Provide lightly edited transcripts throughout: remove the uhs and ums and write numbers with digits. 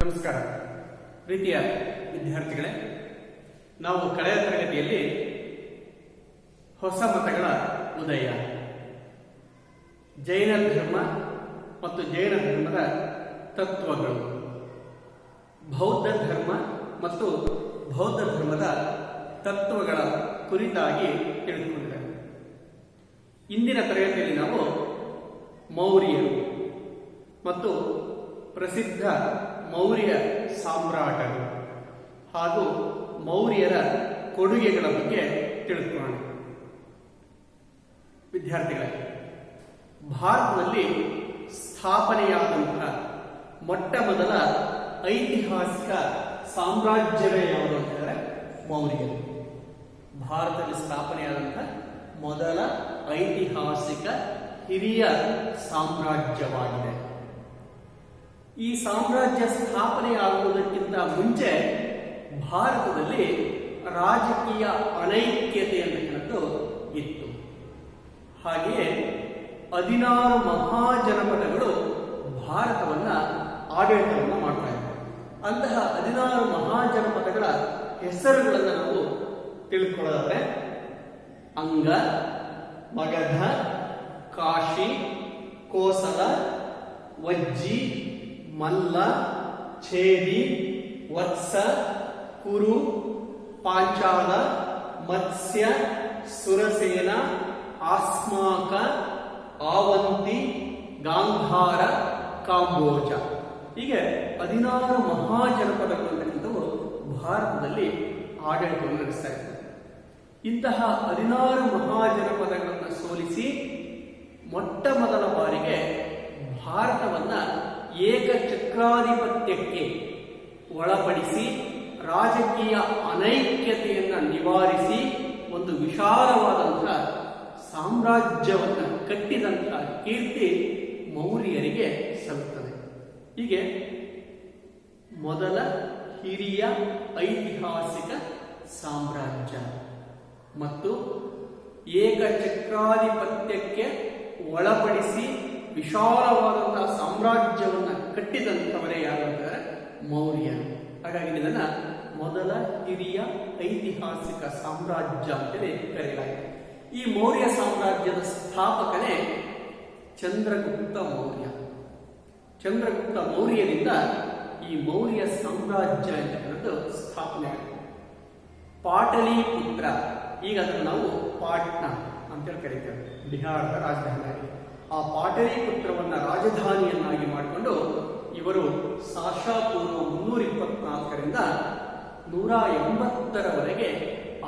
ನಮಸ್ಕಾರ ಪ್ರೀತಿಯ ವಿದ್ಯಾರ್ಥಿಗಳೇ, ನಾವು ಕಳೆದ ತರಗತಿಯಲ್ಲಿ ಹೊಸ ಮತಗಳ ಉದಯ, ಜೈನ ಧರ್ಮ ಮತ್ತು ಜೈನ ಧರ್ಮದ ತತ್ವಗಳು, ಬೌದ್ಧ ಧರ್ಮ ಮತ್ತು ಬೌದ್ಧ ಧರ್ಮದ ತತ್ವಗಳ ಕುರಿತಾಗಿ ತಿಳಿದುಕೊಂಡಿದ್ದೇವೆ. ಇಂದಿನ ತರಗತಿಯಲ್ಲಿ ನಾವು ಮೌರ್ಯರು ಮತ್ತು ಪ್ರಸಿದ್ಧ ಮೌರ್ಯ ಸಾಮ್ರಾಟರು ಹಾಗೂ ಮೌರ್ಯರ ಕೊಡುಗೆಗಳ ಬಗ್ಗೆ ತಿಳಿದುಕೊಳ್ಳೋಣ. ವಿದ್ಯಾರ್ಥಿಗಳೇ, ಭಾರತದಲ್ಲಿ ಸ್ಥಾಪನೆಯಾದಂತಹ ಮೊಟ್ಟ ಮೊದಲ ಐತಿಹಾಸಿಕ ಸಾಮ್ರಾಜ್ಯವೇ ಯಾವುದು ಅಂತಂದರೆ ಮೌರ್ಯರು. ಭಾರತದಲ್ಲಿ ಸ್ಥಾಪನೆಯಾದಂತಹ ಮೊದಲ ಐತಿಹಾಸಿಕ ಹಿರಿಯ ಸಾಮ್ರಾಜ್ಯವಾಗಿದೆ. ಈ ಸಾಮ್ರಾಜ್ಯ ಸ್ಥಾಪನೆಯಾಗುವುದಕ್ಕಿಂತ ಮುಂಚೆ ಭಾರತದಲ್ಲಿ ರಾಜಕೀಯ ಅನೈಕ್ಯತೆ ಅನ್ನತಕ್ಕಂಥದ್ದು ಇತ್ತು. ಹಾಗೆಯೇ 16 ಮಹಾಜನಪದಗಳು ಭಾರತವನ್ನ ಆಡಳಿತವನ್ನು ಮಾಡ್ತಾ ಇದ್ದಾರೆ. ಅಂತಹ 16 ಮಹಾಜನಪದಗಳ ಹೆಸರುಗಳನ್ನು ನಾವು ತಿಳ್ಕೊಳ್ಳೋದಾದ್ರೆ ಅಂಗ, ಮಗಧ, ಕಾಶಿ, ಕೋಸಲ, ವಜ್ಜಿ, ಮಲ್ಲ, ಛೇದಿ, ವತ್ಸ, ಕುರು, ಪಾಂಚಾಲ, ಮತ್ಸ್ಯ, ಸುರಸೇನ, ಆಸ್ಮಾಕ, ಆವಂತಿ, ಗಾಂಧಾರ, ಕಾಂಬೋಜ ಹೀಗೆ 16 ಮಹಾಜನಪದಗಳು ಅಂತಕ್ಕಂಥವು ಭಾರತದಲ್ಲಿ ಆಡಳಿತವನ್ನು ನಡೆಸ್ತಾ ಇದ್ದಾರೆ. ಇಂತಹ 16 ಮಹಾಜನಪದಗಳನ್ನು ಸೋಲಿಸಿ ಮೊಟ್ಟ ಮೊದಲ ಬಾರಿಗೆ ಭಾರತವನ್ನ ಏಕಚಕ್ರಾಧಿಪತ್ಯಕ್ಕೆ ಒಳಪಡಿಸಿ ರಾಜಕೀಯ ಅನೈಕ್ಯತೆಯನ್ನು ನಿವಾರಿಸಿ ಒಂದು ವಿಶಾಲವಾದಂತಹ ಸಾಮ್ರಾಜ್ಯವನ್ನು ಕಟ್ಟಿದಂತಹ ಕೀರ್ತಿ ಮೌರ್ಯರಿಗೆ ಸಲ್ಲುತ್ತದೆ. ಹೀಗೆ ಮೊದಲ ಹಿರಿಯ ಐತಿಹಾಸಿಕ ಸಾಮ್ರಾಜ್ಯ ಮತ್ತು ಏಕಚಕ್ರಾಧಿಪತ್ಯಕ್ಕೆ ಒಳಪಡಿಸಿ ವಿಶಾಲವಾದಂತಹ ಸಾಮ್ರಾಜ್ಯವನ್ನು ಕಟ್ಟಿದಂಥವರೇ ಯಾರು ಅಂದರೆ ಮೌರ್ಯರು. ಹಾಗಾಗಿ ಇದನ್ನ ಮೊದಲ ಹಿರಿಯ ಐತಿಹಾಸಿಕ ಸಾಮ್ರಾಜ್ಯ ಅಂತಲೇ ಕರೆಯಲಾಗಿದೆ. ಈ ಮೌರ್ಯ ಸಾಮ್ರಾಜ್ಯದ ಸ್ಥಾಪಕನೇ ಚಂದ್ರಗುಪ್ತ ಮೌರ್ಯ. ಚಂದ್ರಗುಪ್ತ ಮೌರ್ಯರಿಂದ ಈ ಮೌರ್ಯ ಸಾಮ್ರಾಜ್ಯ ಅಂತಕ್ಕಂಥದ್ದು ಸ್ಥಾಪನೆ ಆಗಿದೆ. ಪಾಟಲಿಪುತ್ರ, ಈಗ ಅದನ್ನು ನಾವು ಪಾಟ್ನಾ ಅಂತೇಳಿ ಕರೀತೇವೆ, ಬಿಹಾರದ ರಾಜಧಾನಿ. ಆ ಪಾಟಲಿಪುತ್ರವನ್ನ ರಾಜಧಾನಿಯನ್ನಾಗಿ ಮಾಡಿಕೊಂಡು ಇವರು ಸಾಶಾಪೂರ್ವ 324ರಿಂದ 180ರವರೆಗೆ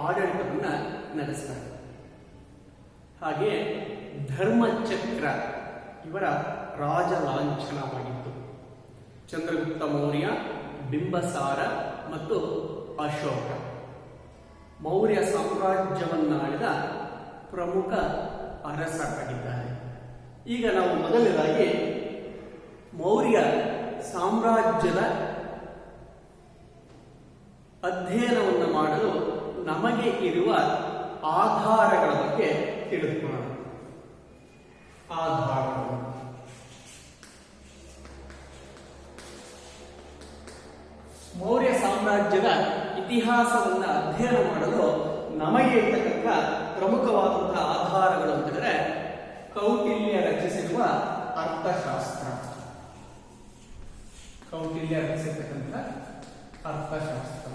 ಆಡಳಿತವನ್ನು ನಡೆಸ್ತಾರೆ. ಹಾಗೆಯೇ ಧರ್ಮಚಕ್ರ ಇವರ ರಾಜ ಲಾಂಛನವಾಗಿತ್ತು. ಚಂದ್ರಗುಪ್ತ ಮೌರ್ಯ, ಬಿಂಬಸಾರ ಮತ್ತು ಅಶೋಕ ಮೌರ್ಯ ಸಾಮ್ರಾಜ್ಯವನ್ನಾಳಿದ ಪ್ರಮುಖ ಅರಸರಾಗಿದ್ದಾರೆ. ಈಗ ನಾವು ಮೊದಲನೇದಾಗಿ ಮೌರ್ಯ ಸಾಮ್ರಾಜ್ಯದ ಅಧ್ಯಯನವನ್ನು ಮಾಡಲು ನಮಗೆ ಇರುವ ಆಧಾರಗಳ ಬಗ್ಗೆ ತಿಳಿದುಕೊಳ್ಳೋಣ. ಆಧಾರಗಳು ಮೌರ್ಯ ಸಾಮ್ರಾಜ್ಯದ ಇತಿಹಾಸವನ್ನು ಅಧ್ಯಯನ ಮಾಡಲು ನಮಗೆ ಇರ್ತಕ್ಕಂಥ ಪ್ರಮುಖವಾದಂತಹ ಆಧಾರಗಳು ಅಂತಂದರೆ ಕೌಟಿಲ್ಯ ರಚಿಸಿರುವ ಅರ್ಥಶಾಸ್ತ್ರ. ಕೌಟಿಲ್ಯ ರಚಿಸಿರ್ತಕ್ಕಂಥ ಅರ್ಥಶಾಸ್ತ್ರ.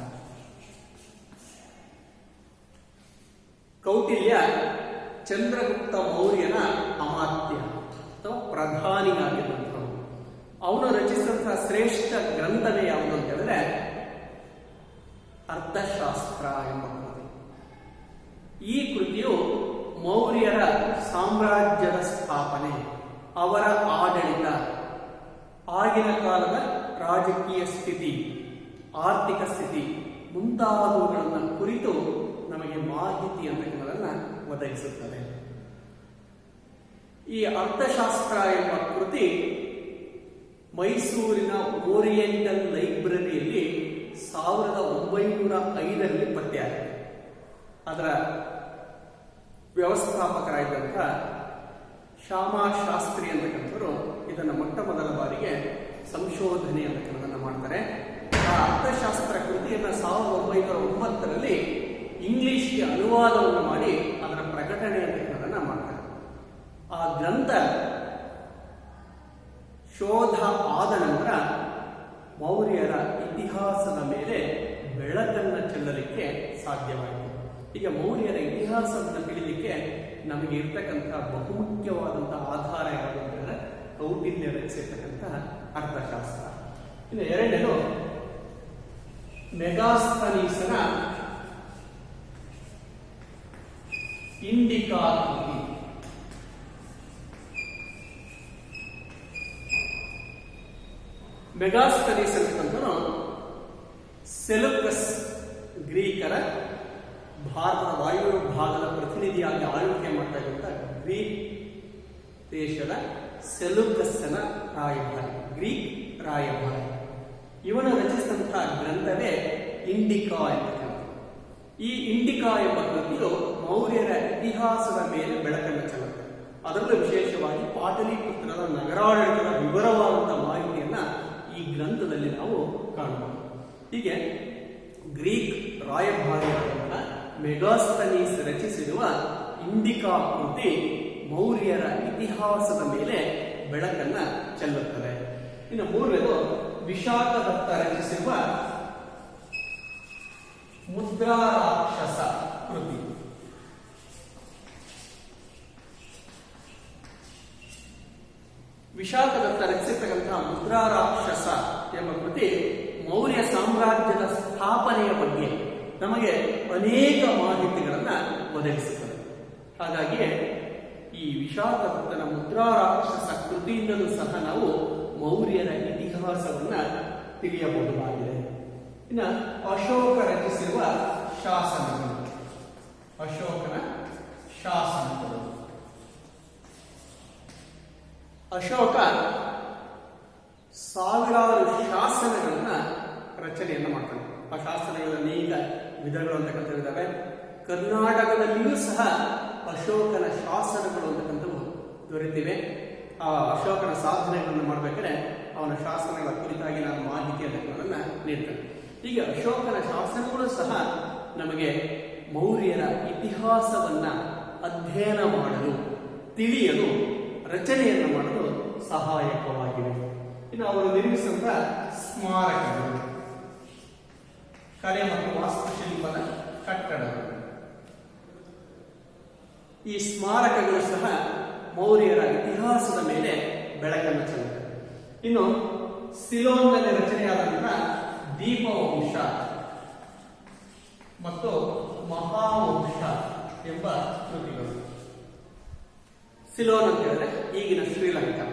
ಕೌಟಿಲ್ಯ ಚಂದ್ರಗುಪ್ತ ಮೌರ್ಯನ ಅಮಾತ್ಯ ಅಥವಾ ಪ್ರಧಾನಿಯಾಗಿರುವಂಥವನು. ಅವನು ರಚಿಸಿದಂತಹ ಶ್ರೇಷ್ಠ ಗ್ರಂಥವೇ ಯಾವುದು ಅಂತ ಹೇಳಿದ್ರೆ ಅರ್ಥಶಾಸ್ತ್ರ ಎಂಬ ಕೃತಿ. ಈ ಕೃತಿಯು ಮೌರ್ಯರ ಸಾಮ್ರಾಜ್ಯದ ಸ್ಥಾಪನೆ, ಅವರ ಆಡಳಿತ, ಆಗಿನ ಕಾಲದ ರಾಜಕೀಯ ಸ್ಥಿತಿ, ಆರ್ಥಿಕ ಸ್ಥಿತಿ ಮುಂತಾದವುಗಳನ್ನು ಕುರಿತು ನಮಗೆ ಮಾಹಿತಿ ಅನ್ನೋದನ್ನು ಒದಗಿಸುತ್ತದೆ. ಈ ಅರ್ಥಶಾಸ್ತ್ರ ಎಂಬ ಕೃತಿ ಮೈಸೂರಿನ ಓರಿಯೆಂಟಲ್ ಲೈಬ್ರರಿಯಲ್ಲಿ 1905ರಲ್ಲಿ ಪತ್ತೆಯಾಗಿದೆ. ಅದರ ವ್ಯವಸ್ಥಾಪಕರಾಗಿದ್ದಂಥ ಶ್ಯಾಮಾ ಶಾಸ್ತ್ರಿ ಅಂತಕ್ಕಂಥವರು ಇದನ್ನು ಮೊಟ್ಟ ಮೊದಲ ಬಾರಿಗೆ ಸಂಶೋಧನೆ ಅನ್ನೋದನ್ನ ಮಾಡ್ತಾರೆ. ಆ ಅರ್ಥಶಾಸ್ತ್ರ ಕೃತಿಯನ್ನು 1909ರಲ್ಲಿ ಇಂಗ್ಲಿಷ್ಗೆ ಅನುವಾದವನ್ನು ಮಾಡಿ ಅದರ ಪ್ರಕಟಣೆ ಅನ್ನೋದನ್ನ ಮಾಡ್ತಾರೆ. ಆ ಗ್ರಂಥ ಶೋಧ ಆದ ನಂತರ ಮೌರ್ಯರ ಇತಿಹಾಸದ ಮೇಲೆ ಬೆಳಕನ್ನು ಚೆಲ್ಲಲಿಕ್ಕೆ ಸಾಧ್ಯವಾಯಿತು. ಈಗ ಮೌರ್ಯರ ಇತಿಹಾಸವನ್ನು ತಿಳಿಲಿಕ್ಕೆ ನಮಗೆ ಇರ್ತಕ್ಕಂಥ ಬಹುಮುಖ್ಯವಾದಂತಹ ಆಧಾರ ಯಾವುದು ಅಂತಂದ್ರೆ ಕೌಟಿಲ್ಯ ರಚಿಸಿರ್ತಕ್ಕಂತಹ ಅರ್ಥಶಾಸ್ತ್ರ. ಇನ್ನು ಎರಡನೇದು ಮೆಗಾಸ್ತನೀಸನ ಇಂಡಿಕಾ ಕೃತಿ. ಮೆಗಾಸ್ತನೀಸ್ ಅಂತಂದ್ರು ಸೆಲುಕಸ್ ಗ್ರೀಕರ ಭಾರತದ ವಾಯು ಭಾಗದ ಪ್ರತಿನಿಧಿಯಾಗಿ ಆಳ್ವಿಕೆ ಮಾಡ್ತಾ ಇದ್ದಂತಹ ಗ್ರೀಕ್ ದೇಶದ ಸೆಲುಕಸ್ಸನ ರಾಯಭಾರಿ, ಗ್ರೀಕ್ ರಾಯಭಾರಿ. ಇವನು ರಚಿಸಿದಂತಹ ಗ್ರಂಥವೇ ಇಂಡಿಕಾ ಎಂಬ. ಈ ಇಂಡಿಕಾ ಎಂಬ ಕೃತಿಯು ಮೌರ್ಯರ ಇತಿಹಾಸದ ಮೇಲೆ ಬೆಳಕನ್ನು ಚೆಲ್ಲುತ್ತೆ. ಅದರಲ್ಲೂ ವಿಶೇಷವಾಗಿ ಪಾಟಲಿಪುತ್ರದ ನಗರಾಡಳಿತದ ವಿವರವಾದಂತಹ ಮಾಹಿತಿಯನ್ನ ಈ ಗ್ರಂಥದಲ್ಲಿ ನಾವು ಕಾಣಬಹುದು. ಹೀಗೆ ಗ್ರೀಕ್ ರಾಯಭಾರಿಯಾದಂತಹ ಮೆಗಾಸ್ತನೀಸ್ ರಚಿಸಿರುವ ಇಂಡಿಕಾ ಕೃತಿ ಮೌರ್ಯರ ಇತಿಹಾಸದ ಮೇಲೆ ಬೆಳಕನ್ನ ಚೆಲ್ಲುತ್ತದೆ. ಇನ್ನು ಮೂರನೇದು ವಿಶಾಖದತ್ತ ರಚಿಸಿರುವ ಮುದ್ರಾರಾಕ್ಷಸ ಕೃತಿ. ವಿಶಾಖದತ್ತ ರಚಿಸಿರ್ತಕ್ಕಂತಹ ಮುದ್ರಾರಾಕ್ಷಸ ಎಂಬ ಕೃತಿ ಮೌರ್ಯ ಸಾಮ್ರಾಜ್ಯದ ಸ್ಥಾಪನೆಯ ಬಗ್ಗೆ ನಮಗೆ ಅನೇಕ ಮಾಹಿತಿಗಳನ್ನು ಒದಗಿಸುತ್ತದೆ. ಹಾಗಾಗಿ ಈ ವಿಶಾಖದತ್ತನ ಮುದ್ರಾರಾಕ್ಷಸ ಕೃತಿಯಿಂದಲೂ ಸಹ ನಾವು ಮೌರ್ಯರ ಇತಿಹಾಸವನ್ನ ತಿಳಿಯಬಹುದಾಗಿದೆ. ಇನ್ನು ಅಶೋಕ ರಚಿಸಿರುವ ಶಾಸನಗಳು. ಅಶೋಕನ ಶಾಸನಗಳು. ಅಶೋಕ ಸಾವಿರಾರು ಶಾಸನಗಳನ್ನ ರಚನೆಯನ್ನ ಮಾಡ್ತಾನೆ. ಆ ಶಾಸನಗಳ ಅನೇಕ ವಿಧಗಳು ಅಂತಕ್ಕಂಥವಿದ್ದಾವೆ. ಕರ್ನಾಟಕದಲ್ಲಿಯೂ ಸಹ ಅಶೋಕನ ಶಾಸನಗಳು ಅಂತಕ್ಕಂಥವು ದೊರೆತಿವೆ. ಆ ಅಶೋಕನ ಸಾಧನೆಗಳನ್ನು ಮಾಡಬೇಕಾದ್ರೆ ಅವನ ಶಾಸನಗಳ ಕುರಿತಾಗಿ ನಾನು ಮಾಹಿತಿ ಅನ್ನೋದನ್ನ ನೀಡ್ತೇನೆ. ಹೀಗೆ ಅಶೋಕನ ಶಾಸನಗಳು ಸಹ ನಮಗೆ ಮೌರ್ಯರ ಇತಿಹಾಸವನ್ನ ಅಧ್ಯಯನ ಮಾಡಲು, ತಿಳಿಯಲು, ರಚನೆಯನ್ನು ಮಾಡಲು ಸಹಾಯಕವಾಗಿವೆ. ಇನ್ನು ಅವರು ನಿರ್ಮಿಸಿದ ಸ್ಮಾರಕಗಳು, ಕಲೆ ಮತ್ತು ವಾಸ್ತುಶಿಲ್ಪದ ಕಟ್ಟಡಗಳು. ಈ ಸ್ಮಾರಕಗಳು ಸಹ ಮೌರ್ಯರ ಇತಿಹಾಸದ ಮೇಲೆ ಬೆಳಕನ್ನು ಚೆಲ್ಲುತ್ತವೆ. ಇನ್ನು ಸಿಲೋನ್ನಲ್ಲಿ ರಚನೆಯಾದಂತಹ ದೀಪವಂಶ ಮತ್ತು ಮಹಾವಂಶ ಎಂಬ ಕೃತಿಗಳು. ಸಿಲೋನ್ ಅಂತ ಹೇಳಿದ್ರೆ ಈಗಿನ ಶ್ರೀಲಂಕಾ.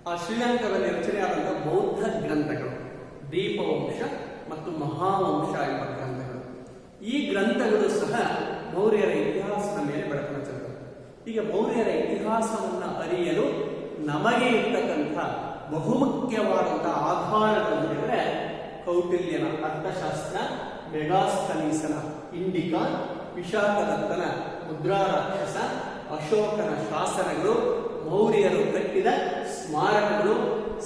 ಆ ಶ್ರೀಲಂಕಾದಲ್ಲಿ ರಚನೆಯಾದಂತಹ ಬೌದ್ಧ ಗ್ರಂಥಗಳು ದೀಪವಂಶ ಮತ್ತು ಮಹಾವಂಶ ಎಂಬ ಗ್ರಂಥಗಳು. ಈ ಗ್ರಂಥಗಳು ಸಹ ಮೌರ್ಯರ ಇತಿಹಾಸದ ಮೇಲೆ ಬೆಳಕನ್ನು ಚೆಲ್ಲುತ್ತವೆ. ಈಗ ಮೌರ್ಯರ ಇತಿಹಾಸವನ್ನು ಅರಿಯಲು ನಮಗೆ ಇರ್ತಕ್ಕಂಥ ಬಹುಮುಖ್ಯವಾದಂತಹ ಆಧಾರಗಳು ಹೇಳಿದರೆ ಕೌಟಿಲ್ಯನ ಅರ್ಥಶಾಸ್ತ್ರ, ಮೆಗಾಸ್ತನೀಸನ ಇಂಡಿಕಾ, ವಿಶಾಖದತ್ತನ ಮುದ್ರಾರಾಕ್ಷಸ, ಅಶೋಕನ ಶಾಸನಗಳು, ಮೌರ್ಯರು ಕಟ್ಟಿದ ಸ್ಮಾರಕಗಳು,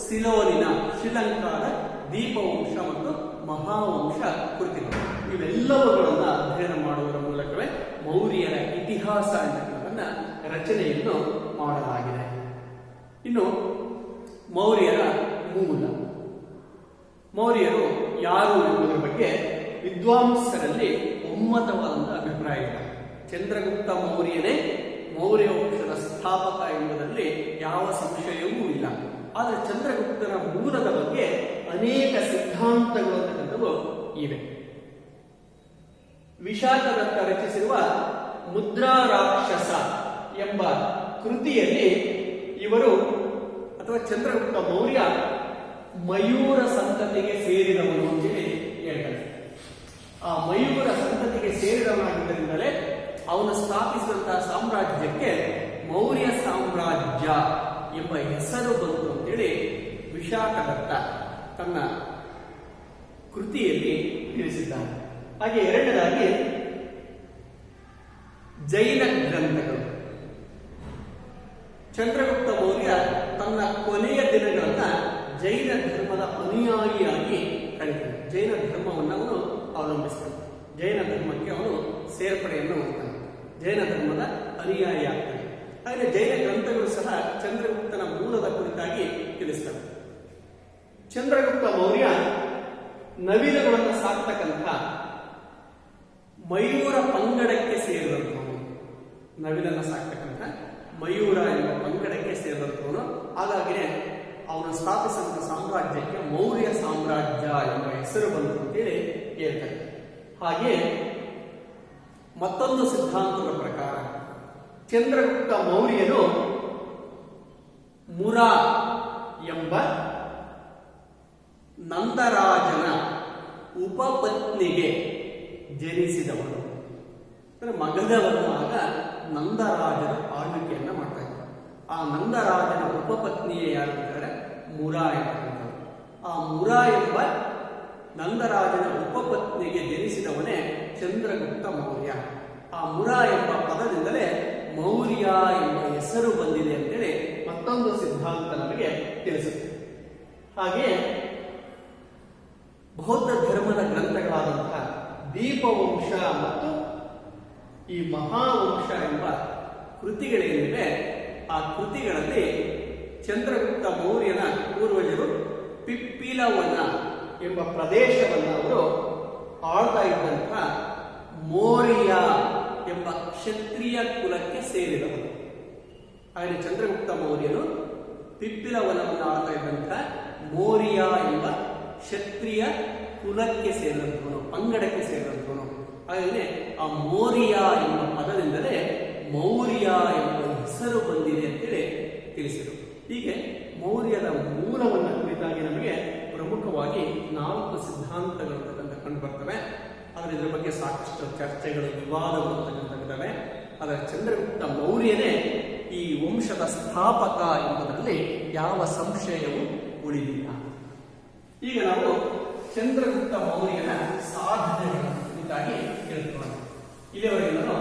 ಸಿಲೋನಿನ ಶ್ರೀಲಂಕಾದ ದೀಪವಂಶ ಮತ್ತು ಮಹಾವಂಶ ಕೃತಿಗಳು. ಇವೆಲ್ಲವುಗಳನ್ನ ಅಧ್ಯಯನ ಮಾಡುವುದರ ಮೂಲಕವೇ ಮೌರ್ಯರ ಇತಿಹಾಸ ಎನ್ನುವುದನ್ನ ರಚನೆಯನ್ನು ಮಾಡಲಾಗಿದೆ. ಇನ್ನು ಮೌರ್ಯರ ಮೂಲ, ಮೌರ್ಯರು ಯಾರು ಎಂಬುದರ ಬಗ್ಗೆ ವಿದ್ವಾಂಸರಲ್ಲಿ ಒಮ್ಮತವಾದಂತಹ ಅಭಿಪ್ರಾಯ ಇದೆ. ಚಂದ್ರಗುಪ್ತ ಮೌರ್ಯನೇ ಮೌರ್ಯ ವಂಶದ ಸ್ಥಾಪಕ ಎಂಬುದರಲ್ಲಿ ಯಾವ ಸಂಶಯವೂ ಇಲ್ಲ. ಆದರೆ ಚಂದ್ರಗುಪ್ತನ ಮೂಲದ ಬಗ್ಗೆ ಅನೇಕ ಸಿದ್ಧಾಂತಗಳು ಅಂತಕ್ಕಂಥವು ಇವೆ. ವಿಶಾಖದತ್ತ ರಚಿಸಿರುವ ಮುದ್ರಾರಾಕ್ಷಸ ಎಂಬ ಕೃತಿಯಲ್ಲಿ ಇವರು ಅಥವಾ ಚಂದ್ರಗುಪ್ತ ಮೌರ್ಯ ಮಯೂರ ಸಂತತಿಗೆ ಸೇರಿದವನು ಅಂತೇಳಿ ಹೇಳ್ತಾರೆ. ಆ ಮಯೂರ ಸಂತತಿಗೆ ಸೇರಿದವನಾಗಿದ್ದರಿಂದಲೇ ಅವನು ಸ್ಥಾಪಿಸಿದಂತಹ ಸಾಮ್ರಾಜ್ಯಕ್ಕೆ ಮೌರ್ಯ ಸಾಮ್ರಾಜ್ಯ ಎಂಬ ಹೆಸರು ಬಂತು ಅಂತೇಳಿ ವಿಶಾಖದತ್ತ ತನ್ನ ಕೃತಿಯಲ್ಲಿ ತಿಳಿಸಿದ್ದಾನೆ. ಹಾಗೆ ಎರಡನೇದಾಗಿ ಜೈನ ಗ್ರಂಥಗಳು. ಚಂದ್ರಗುಪ್ತ ಮೌರ್ಯ ತನ್ನ ಕೊನೆಯ ದಿನಗಳನ್ನ ಜೈನ ಅವಲಂಬಿಸ್ತಾನೆ. ಜೈನ ಧರ್ಮಕ್ಕೆ ಅವನು ಸೇರ್ಪಡೆಯನ್ನು ಹೊಂದ್ತಾನೆ, ಜೈನ ಧರ್ಮದ ಅನುಯಾಯಿ ಆಗ್ತಾನೆ. ಹಾಗೆ ಜೈನ ಗ್ರಂಥಗಳು ಸಹ ಚಂದ್ರಗುಪ್ತನ ಮೂಲದ ಕುರಿತಾಗಿ ತಿಳಿಸ್ತವೆ. ಚಂದ್ರಗುಪ್ತ ಮೌರ್ಯ ನವಿಲುಗಳನ್ನು ಸಾಕ್ತಕ್ಕಂಥ ಮಯೂರ ಪಂಗಡಕ್ಕೆ ಸೇರಿದಂಥವನು, ನವಿಲನ್ನು ಸಾಕ್ತಕ್ಕಂಥ ಮಯೂರ ಎಂಬ ಪಂಗಡಕ್ಕೆ ಸೇರಿದಂಥವನು. ಹಾಗಾಗಿನೇ ಅವನು ಸ್ಥಾಪಿಸಿದ ಸಾಮ್ರಾಜ್ಯಕ್ಕೆ ಮೌರ್ಯ ಸಾಮ್ರಾಜ್ಯ ಎಂಬ ಹೆಸರು ಬಂತು ಅಂತೇಳಿ ಹೇಳ್ತಾರೆ. ಹಾಗೆ ಮತ್ತೊಂದು ಸಿದ್ಧಾಂತದ ಪ್ರಕಾರ ಚಂದ್ರಗುಪ್ತ ಮೌರ್ಯನು ಮುರಾ ಎಂಬ ನಂದರಾಜನ ಉಪಪತ್ನಿಗೆ ಜನಿಸಿದವನು. ಅಂದರೆ ಮಗಧವನ್ನು ಆಗ ನಂದರಾಜನ ಆಳ್ವಿಕೆಯನ್ನ ಮಾಡ್ತಾ ಇದ್ದ. ಆ ನಂದರಾಜನ ಉಪಪತ್ನಿಯೇ ಯಾರು ಅಂದರೆ ಮುರಾ ಎಂಬ. ಆ ಮುರಾ ಎಂಬ ನಂದರಾಜನ ಉಪಪತ್ನಿಗೆ ಜನಿಸಿದವನೇ ಚಂದ್ರಗುಪ್ತ ಮೌರ್ಯ. ಆ ಮುರಾ ಎಂಬ ಪದದಿಂದಲೇ ಮೌರ್ಯ ಎಂಬ ಹೆಸರು ಬಂದಿದೆ ಅಂತೇಳಿ ಮತ್ತೊಂದು ಸಿದ್ಧಾಂತ ನಮಗೆ ತಿಳಿಸುತ್ತೆ. ಹಾಗೆಯೇ ಬೌದ್ಧ ಧರ್ಮದ ಗ್ರಂಥಗಳಾದಂತಹ ದೀಪವಂಶ ಮತ್ತು ಈ ಮಹಾವಂಶ ಎಂಬ ಕೃತಿಗಳೇನಿವೆ, ಆ ಕೃತಿಗಳಲ್ಲಿ ಚಂದ್ರಗುಪ್ತ ಮೌರ್ಯನ ಪೂರ್ವಜರು ಪಿಪ್ಪಿಲವನ ಎಂಬ ಪ್ರದೇಶವನ್ನು ಅವರು ಆಳ್ತಾ ಇದ್ದಂತಹ ಮೌರ್ಯ ಎಂಬ ಕ್ಷತ್ರಿಯ ಕುಲಕ್ಕೆ ಸೇರಿದವರು. ಹಾಗೆ ಚಂದ್ರಗುಪ್ತ ಮೌರ್ಯನು ಪಿಪ್ಪಿಲವನವನ್ನು ಆಳ್ತಾ ಇದ್ದಂತಹ ಮೌರ್ಯ ಎಂಬ ಕ್ಷತ್ರಿಯ ಕುಲಕ್ಕೆ ಸೇರಿದಂಥವನು, ಪಂಗಡಕ್ಕೆ ಸೇರಿದಂಥವನು. ಹಾಗೆಯೇ ಆ ಮೌರ್ಯ ಎಂಬ ಪದದಿಂದಲೇ ಮೌರ್ಯ ಎಂಬ ಹೆಸರು ಬಂದಿದೆ ಅಂತೇಳಿ ತಿಳಿಸಿದರು. ಹೀಗೆ ಮೌರ್ಯದ ಮೂಲವನ್ನು ಕುರಿತಾಗಿ ನಮಗೆ ಪ್ರಮುಖವಾಗಿ 4 ಸಿದ್ಧಾಂತಗಳು ಕಂಡು ಬರ್ತವೆ. ಆದರೆ ಇದರ ಬಗ್ಗೆ ಸಾಕಷ್ಟು ಚರ್ಚೆಗಳು, ವಿವಾದಗಳು ಅಂತಕ್ಕಂಥದ್ದಾವೆ. ಆದರೆ ಚಂದ್ರಗುಪ್ತ ಮೌರ್ಯನೇ ಈ ವಂಶದ ಸ್ಥಾಪಕ ಎಂಬುದರಲ್ಲಿ ಯಾವ ಸಂಶಯವೂ ಉಳಿದಿಲ್ಲ. ಈಗ ನಾವು ಚಂದ್ರಗುಪ್ತ ಮೌರ್ಯನ ಸಾಧನೆಗಳ ಕುರಿತಾಗಿ ತಿಳ್ಕೊಳ್ಳೋಣ. ಇಲ್ಲಿವರೆಗೆ ನಾನು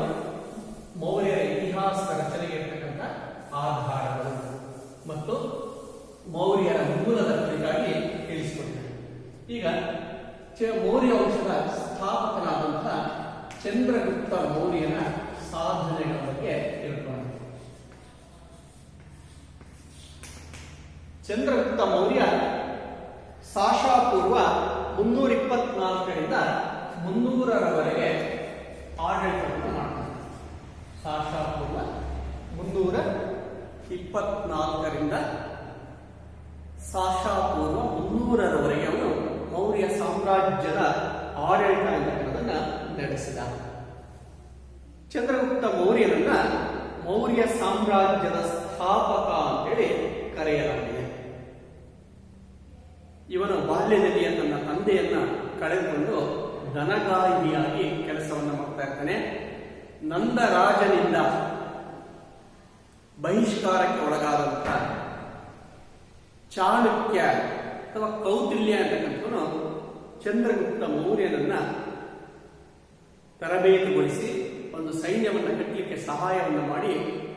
ಮೌರ್ಯರ ಇತಿಹಾಸದ ರಚನೆಗೆ ಇರತಕ್ಕಂಥ ಆಧಾರಗಳು ಮತ್ತು ಮೌರ್ಯರ ಮೂಲದ ಕುರಿತಾಗಿ ತಿಳಿಸಿಕೊಡ್ತೇನೆ. ಈಗ ಮೌರ್ಯ ವಂಶದ ಸ್ಥಾಪಕನಾದಂತಹ ಚಂದ್ರಗುಪ್ತ ಮೌರ್ಯನ ಸಾಧನೆಗಳ ಬಗ್ಗೆ ತಿಳ್ಕೊಳ್ಳೋಣ. ಚಂದ್ರಗುಪ್ತ ಮೌರ್ಯ ಸಾಶಾಪೂರ್ವ 324ರಿಂದ 300ರವರೆಗೆ ಆಡಳಿತವನ್ನು ಮಾಡ್ತಾನೆ. ಸಾಶಾಪೂರ್ವ 324ರಿಂದ ಸಾಶಾಪೂರ್ವ 300ರವರೆಗೆ ಅವನು ಮೌರ್ಯ ಸಾಮ್ರಾಜ್ಯದ ಆಡಳಿತ ಎಂಬುದನ್ನು ನಡೆಸಿದ. ಚಂದ್ರಗುಪ್ತ ಮೌರ್ಯನನ್ನ ಮೌರ್ಯ ಸಾಮ್ರಾಜ್ಯದ ಸ್ಥಾಪಕ ಅಂತೇಳಿ ಕರೆಯಲಾಗಿದೆ. ಇವನು ಬಾಲ್ಯದಲ್ಲಿ ತನ್ನ ತಂದೆಯನ್ನ ಕಳೆದುಕೊಂಡು ದನಗಾಹಿಯಾಗಿ ಕೆಲಸವನ್ನು ಮಾಡ್ತಾ ಇರ್ತಾನೆ. ನಂದರಾಜನಿಂದ ಬಹಿಷ್ಕಾರಕ್ಕೆ ಒಳಗಾದಂತ ಚಾಣಕ್ಯ ಅಥವಾ ಕೌಟಿಲ್ಯ ಅಂತಕ್ಕಂಥವನು ಚಂದ್ರಗುಪ್ತ ಮೌರ್ಯನನ್ನ ತರಬೇತುಗೊಳಿಸಿ ಒಂದು ಸೈನ್ಯವನ್ನು ಕಟ್ಟಲಿಕ್ಕೆ ಸಹಾಯವನ್ನು ಮಾಡಿ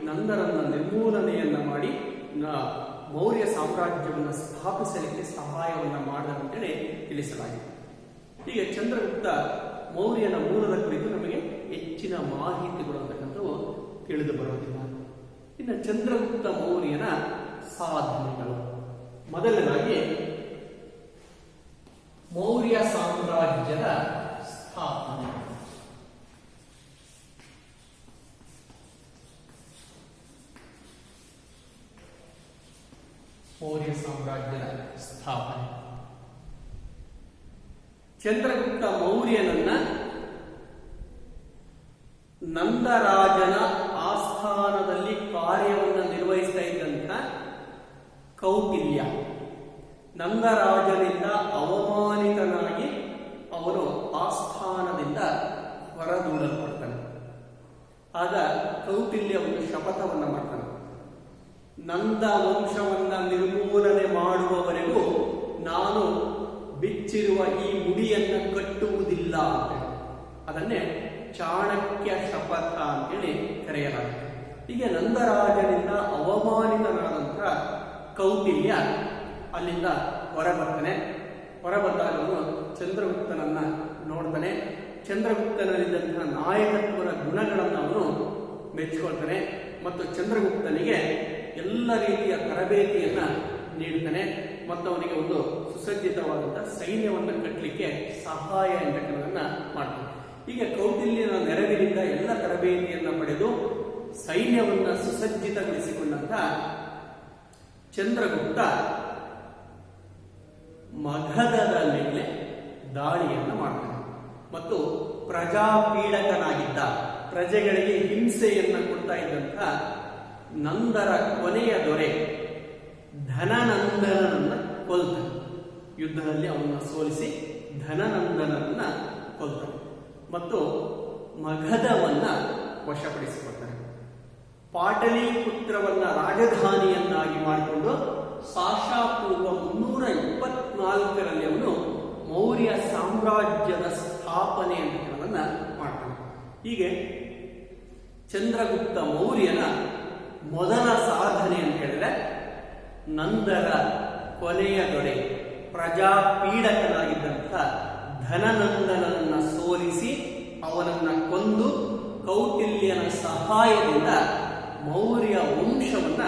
ನಂದರನ್ನ ನಿರ್ಮೂಲನೆಯನ್ನ ಮಾಡಿ ಮೌರ್ಯ ಸಾಮ್ರಾಜ್ಯವನ್ನು ಸ್ಥಾಪಿಸಲಿಕ್ಕೆ ಸಹಾಯವನ್ನು ಮಾಡಿದಂತೇಳಿ ತಿಳಿಸಲಾಗಿದೆ. ಹೀಗೆ ಚಂದ್ರಗುಪ್ತ ಮೌರ್ಯನ ಮೂಲದ ಕುರಿತು ನಮಗೆ ಹೆಚ್ಚಿನ ಮಾಹಿತಿಗಳು ಅಂತಕ್ಕಂಥವು ತಿಳಿದು ಬರುವುದಿಲ್ಲ. ಇನ್ನು ಚಂದ್ರಗುಪ್ತ ಮೌರ್ಯನ ಸಾಧನೆಗಳು, ಮೊದಲನೇದಾಗಿ ಮೌರ್ಯ ಸಾಮ್ರಾಜ್ಯದ ಸ್ಥಾಪನೆ. ಮೌರ್ಯ ಸಾಮ್ರಾಜ್ಯದ ಸ್ಥಾಪನೆ. ಚಂದ್ರಗುಪ್ತ ಮೌರ್ಯನನ್ನ ನಂದರಾಜನ ಆಸ್ಥಾನದಲ್ಲಿ ಕಾರ್ಯವನ್ನು ನಿರ್ವಹಿಸ್ತಾ ಇದ್ದಂತ ಕೌಟಿಲ್ಯ ನಂದರಾಜನಿಂದ ಅವಮಾನಿತನಾಗಿ ಅವನು ಆಸ್ಥಾನದಿಂದ ಹೊರದೂಡಲ್ಪಡ್ತಾನೆ. ಆಗ ಕೌಟಿಲ್ಯ ಒಂದು ಶಪಥವನ್ನು ಮಾಡ್ತಾನೆ. ನಂದ ವಂಶವನ್ನ ನಿರ್ಮೂಲನೆ ಮಾಡುವವರೆಗೂ ನಾನು ಬಿಚ್ಚಿರುವ ಈ ಮುಡಿಯನ್ನು ಕಟ್ಟುವುದಿಲ್ಲ ಅಂತ. ಅದನ್ನೇ ಚಾಣಕ್ಯ ಶಪಥ ಅಂತೇಳಿ ಕರೆಯಲಾಗಿದೆ. ಹೀಗೆ ನಂದರಾಜನಿಂದ ಅವಮಾನಿತನಾದ ನಂತರ ಕೌಟಿಲ್ಯ ಅಲ್ಲಿಂದ ಹೊರಬರ್ತಾನೆ. ಹೊರಬಂದಾಗ ಅವನು ಚಂದ್ರಗುಪ್ತನನ್ನ ನೋಡ್ತಾನೆ. ಚಂದ್ರಗುಪ್ತನಲ್ಲಿದ್ದಂತಹ ನಾಯಕತ್ವದ ಗುಣಗಳನ್ನು ಅವನು ಮೆಚ್ಚಿಕೊಳ್ತಾನೆ ಮತ್ತು ಚಂದ್ರಗುಪ್ತನಿಗೆ ಎಲ್ಲ ರೀತಿಯ ತರಬೇತಿಯನ್ನ ನೀಡ್ತಾನೆ ಮತ್ತು ಅವನಿಗೆ ಒಂದು ಸುಸಜ್ಜಿತವಾದಂತಹ ಸೈನ್ಯವನ್ನು ಕಟ್ಟಲಿಕ್ಕೆ ಸಹಾಯ ಎಂಬುದನ್ನ ಮಾಡ್ತಾನೆ. ಹೀಗೆ ಕೌಟಿಲ್ಯನ ನೆರವಿನಿಂದ ಎಲ್ಲ ತರಬೇತಿಯನ್ನ ಪಡೆದು ಸೈನ್ಯವನ್ನ ಸುಸಜ್ಜಿತಗೊಳಿಸಿಕೊಂಡಂತ ಚಂದ್ರಗುಪ್ತ ಮಗಧದ ಮೇಲೆ ದಾಳಿಯನ್ನು ಮಾಡ್ತಾನೆ ಮತ್ತು ಪ್ರಜಾಪೀಡಕನಾಗಿದ್ದ, ಪ್ರಜೆಗಳಿಗೆ ಹಿಂಸೆಯನ್ನ ಕೊಡ್ತಾ ಇದ್ದಂತ ನಂದರ ಕೊನೆಯ ದೊರೆ ಧನನಂದನನ್ನ ಕೊಲ್ತಾನೆ. ಯುದ್ಧದಲ್ಲಿ ಅವನ್ನ ಸೋಲಿಸಿ ಧನನಂದನನ್ನ ಕೊಲ್ತಾನೆ ಮತ್ತು ಮಗಧವನ್ನ ವಶಪಡಿಸಿಕೊಳ್ತಾನೆ. ಪಾಟಲಿಪುತ್ರವನ್ನ ರಾಜಧಾನಿಯನ್ನಾಗಿ ಮಾಡಿಕೊಂಡು ಸಾಶಾಪೂರ್ವ 324ರಲ್ಲಿ ಅವನು ಮೌರ್ಯ ಸಾಮ್ರಾಜ್ಯದ ಸ್ಥಾಪನೆ ಅನ್ನೋದನ್ನ ಮಾಡ್ತಾನೆ. ಹೀಗೆ ಚಂದ್ರಗುಪ್ತ ಮೌರ್ಯನ ಮೊದಲ ಸಾಧನೆ ಅಂತ ಹೇಳಿದ್ರೆ ನಂದರ ಕೊನೆಯ ದೊರೆ ಪ್ರಜಾಪೀಡಕನಾಗಿದ್ದಂಥ ಧನನಂದನನ್ನ ಸೋಲಿಸಿ ಅವನನ್ನ ಕೊಂದು ಕೌಟಿಲ್ಯನ ಸಹಾಯದಿಂದ ಮೌರ್ಯ ವಂಶವನ್ನ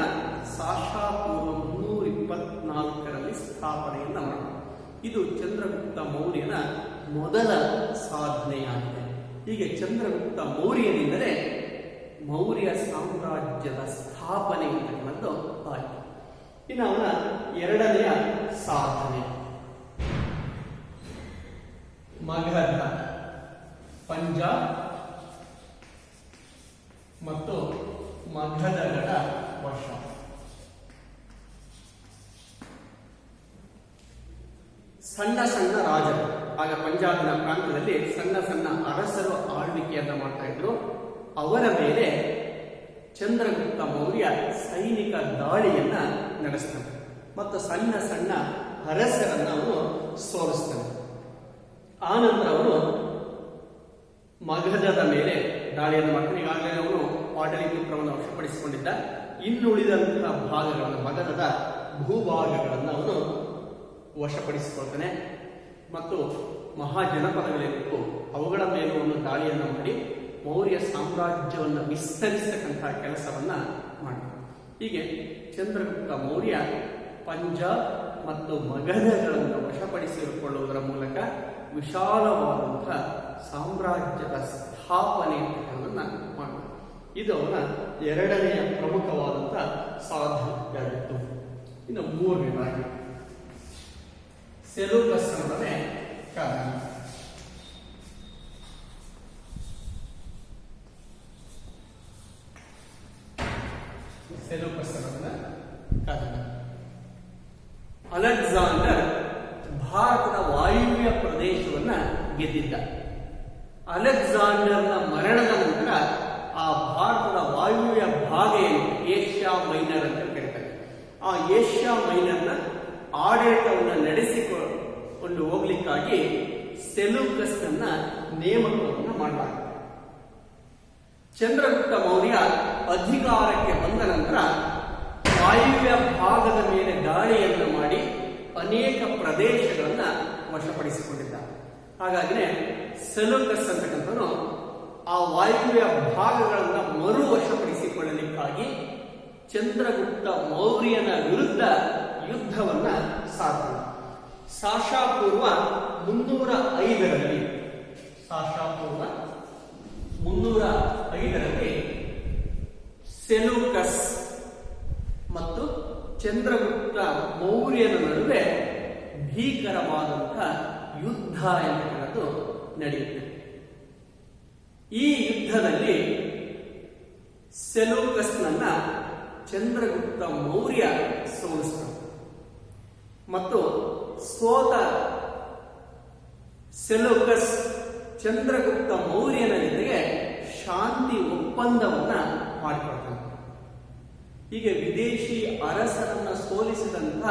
ಸಾಶಾಪೂರ್ವ 324ರಲ್ಲಿ ಸ್ಥಾಪನೆಯನ್ನ ಮಾಡಿದ. ಇದು ಚಂದ್ರಗುಪ್ತ ಮೌರ್ಯನ ಮೊದಲ ಸಾಧನೆಯಾಗಿದೆ. ಹೀಗೆ ಚಂದ್ರಗುಪ್ತ ಮೌರ್ಯನಿಂದಲೇ ಮೌರ್ಯ ಸಾಮ್ರಾಜ್ಯದ ಸ್ಥಾಪನೆ ಅಂತಕ್ಕಂಥದ್ದು ಆಯಿತು. ಇನ್ನು ಅವನ ಎರಡನೆಯ ಸಾಧನೆ ಮಗಧ, ಪಂಜಾಬ್ ಮತ್ತು ಮಗಧಗಳ ವಶ. ಸಣ್ಣ ಸಣ್ಣ ರಾಜರು, ಆಗ ಪಂಜಾಬಿನ ಪ್ರಾಂತ್ಯದಲ್ಲಿ ಸಣ್ಣ ಸಣ್ಣ ಅರಸರು ಆಳ್ವಿಕೆಯನ್ನ ಮಾಡ್ತಾ ಇದ್ರು. ಅವರ ಮೇಲೆ ಚಂದ್ರಗುಪ್ತ ಮೌರ್ಯ ಸೈನಿಕ ದಾಳಿಯನ್ನ ನಡೆಸ್ತಾನೆ ಮತ್ತು ಸಣ್ಣ ಸಣ್ಣ ಅರಸರನ್ನ ಅವನು ಸೋಲಿಸ್ತಾನೆ. ಆನಂತರ ಅವನು ಮಗಧದ ಮೇಲೆ ದಾಳಿಯನ್ನು ಮಾಡ್ತಾನೆ. ಈಗಾಗಲೇ ಅವನು ಪಾಟಲಿಪುತ್ರವನ್ನು ವಶಪಡಿಸಿಕೊಂಡಿದ್ದ. ಇನ್ನುಳಿದಂತಹ ಭಾಗಗಳನ್ನು, ಮಗಧದ ಭೂಭಾಗಗಳನ್ನು ಅವನು ವಶಪಡಿಸಿಕೊಳ್ತಾನೆ ಮತ್ತು ಮಹಾಜನಪದಗಳೇನಿತ್ತು ಅವುಗಳ ಮೇಲೂ ಒಂದು ದಾಳಿಯನ್ನು ಮಾಡಿ ಮೌರ್ಯ ಸಾಮ್ರಾಜ್ಯವನ್ನು ವಿಸ್ತರಿಸತಕ್ಕಂತಹ ಕೆಲಸವನ್ನ ಮಾಡಿದ. ಹೀಗೆ ಚಂದ್ರಗುಪ್ತ ಮೌರ್ಯ ಪಂಜಾಬ್ ಮತ್ತು ಮಗಧಗಳನ್ನು ವಶಪಡಿಸಿಕೊಳ್ಳುವುದರ ಮೂಲಕ ವಿಶಾಲವಾದಂತಹ ಸಾಮ್ರಾಜ್ಯದ ಸ್ಥಾಪನೆ ಅಂತಕ್ಕಂಥದ್ದನ್ನ ಮಾಡಿದ. ಇದು ಅವನ ಎರಡನೆಯ ಪ್ರಮುಖವಾದಂತಹ ಸಾಧನೆಯಾಗಿತ್ತು. ಇನ್ನು ಮೂರನೇದಾಗಿ ಸೆಲೂಕಸ್ನೊಡನೆ ಕದನ. ಸೆಲೂಕಸ್ನೊಡನೆ ಕದನ. ಅಲೆಕ್ಸಾಂಡರ್ ಭಾರತದ ವಾಯುವ್ಯ ಪ್ರದೇಶವನ್ನ ಗೆದ್ದಿದ್ದ. ಅಲೆಕ್ಸಾಂಡರ್ನ ಮರಣದ ನಂತರ ಆ ಭಾರತದ ವಾಯುವ್ಯ ಭಾಗ ಏನು ಏಷ್ಯಾ ಮೈನರ್ ಅಂತ ಕರೀತಾರೆ, ಆ ಏಷ್ಯಾ ಮೈನರ್ನ ಆಡಳಿತವನ್ನು ನಡೆಸಿಕೊಂಡು ಹೋಗ್ಲಿಕ್ಕಾಗಿ ಸೆಲೂಕಸ್ನನ್ನ ನೇಮಕವನ್ನು ಮಾಡಲಾಗಿದೆ. ಚಂದ್ರಗುಪ್ತ ಮೌರ್ಯ ಅಧಿಕಾರಕ್ಕೆ ಬಂದ ನಂತರ ವಾಯುವ್ಯ ಭಾಗದ ಮೇಲೆ ದಾಳಿಯನ್ನು ಮಾಡಿ ಅನೇಕ ಪ್ರದೇಶಗಳನ್ನ ವಶಪಡಿಸಿಕೊಂಡಿದ್ದ. ಹಾಗಾಗಿನೇ ಸೆಲೂಕಸ್ ಅಂತಕ್ಕಂಥವನು ಆ ವಾಯುವ್ಯ ಭಾಗಗಳನ್ನ ಮರು ವಶಪಡಿಸಿಕೊಳ್ಳಲಿಕ್ಕಾಗಿ ಚಂದ್ರಗುಪ್ತ ಮೌರ್ಯನ ವಿರುದ್ಧ ಯುದ್ಧವನ್ನ ಸಾರಿದ. ಸಾಶಾಪೂರ್ವ 305ರಲ್ಲಿ ಸೆಲೂಕಸ್ ಮತ್ತು ಚಂದ್ರಗುಪ್ತ ಮೌರ್ಯನ ನಡುವೆ ಭೀಕರವಾದಂತಹ ಯುದ್ಧ ಎನ್ನುವುದು ನಡೆಯುತ್ತೆ. ಈ ಯುದ್ಧದಲ್ಲಿ ಸೆಲೂಕಸ್ನನ್ನ ಚಂದ್ರಗುಪ್ತ ಮೌರ್ಯ ಸೋಲಿಸ್ತಾನೆ ಮತ್ತು ಸೋತ ಸೆಲೂಕಸ್ ಚಂದ್ರಗುಪ್ತ ಮೌರ್ಯನ ಜೊತೆಗೆ ಶಾಂತಿ ಒಪ್ಪಂದವನ್ನ ಮಾಡಿಕೊಳ್ತಾನೆ. ಹೀಗೆ ವಿದೇಶಿ ಅರಸರನ್ನ ಸೋಲಿಸಿದಂತ